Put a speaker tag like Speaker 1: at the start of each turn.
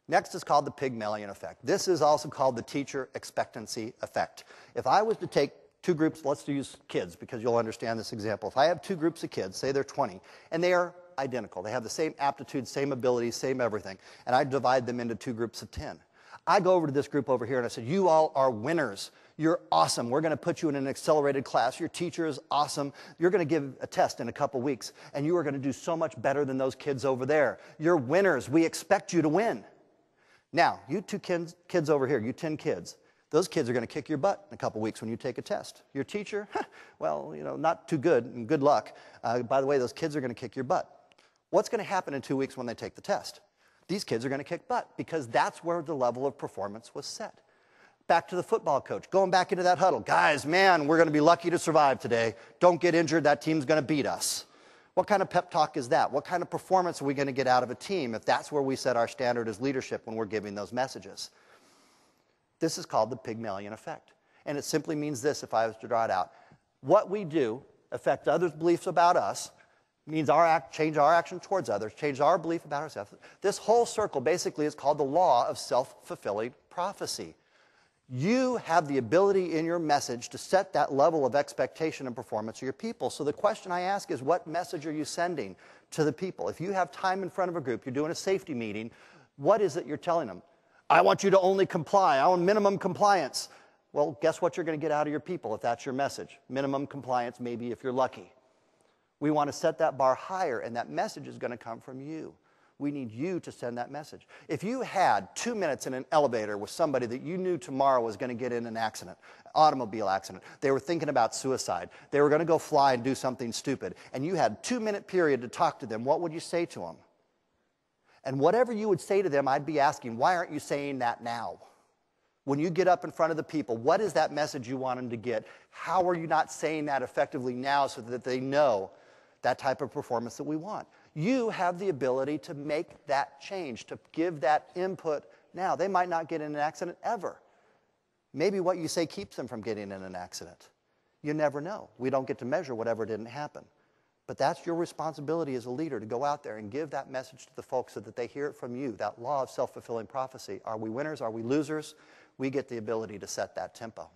Speaker 1: Next is called the Pygmalion effect. This is also called the teacher expectancy effect. If I was to take two groups, let's use kids because you'll understand this example. If I have two groups of kids, say they're 20, and they are identical, they have the same aptitude, same abilities, same everything, and I divide them into two groups of 10. I go over to this group over here and I said, you all are winners. You're awesome. We're going to put you in an accelerated class. Your teacher is awesome. You're going to give a test in a couple weeks, and you are going to do so much better than those kids over there. You're winners. We expect you to win. Now, you two kids over here, you 10 kids, those kids are going to kick your butt in a couple weeks when you take a test. Your teacher, well, not too good, and good luck. By the way, those kids are going to kick your butt. What's going to happen in 2 weeks when they take the test? These kids are going to kick butt because that's where the level of performance was set. Back to the football coach, going back into that huddle. Guys, man, we're going to be lucky to survive today. Don't get injured. That team's going to beat us. What kind of pep talk is that? What kind of performance are we going to get out of a team if that's where we set our standard as leadership when we're giving those messages? This is called the Pygmalion effect. And it simply means this, if I was to draw it out. What we do affects others' beliefs about us, means change our action towards others, change our belief about ourselves. This whole circle basically is called the law of self-fulfilling prophecy. You have the ability in your message to set that level of expectation and performance of your people. So the question I ask is, what message are you sending to the people? If you have time in front of a group, you're doing a safety meeting, what is it you're telling them? I want you to only comply. I want minimum compliance. Well, guess what you're going to get out of your people if that's your message? Minimum compliance, maybe if you're lucky. We want to set that bar higher, and that message is going to come from you. We need you to send that message. If you had 2 minutes in an elevator with somebody that you knew tomorrow was going to get in an accident, automobile accident, they were thinking about suicide, they were going to go fly and do something stupid, and you had a 2-minute period to talk to them, what would you say to them? And whatever you would say to them, I'd be asking, why aren't you saying that now? When you get up in front of the people, what is that message you want them to get? How are you not saying that effectively now so that they know that type of performance that we want? You have the ability to make that change, to give that input now. They might not get in an accident ever. Maybe what you say keeps them from getting in an accident. You never know. We don't get to measure whatever didn't happen. But that's your responsibility as a leader, to go out there and give that message to the folks so that they hear it from you, that law of self-fulfilling prophecy. Are we winners? Are we losers? We get the ability to set that tempo.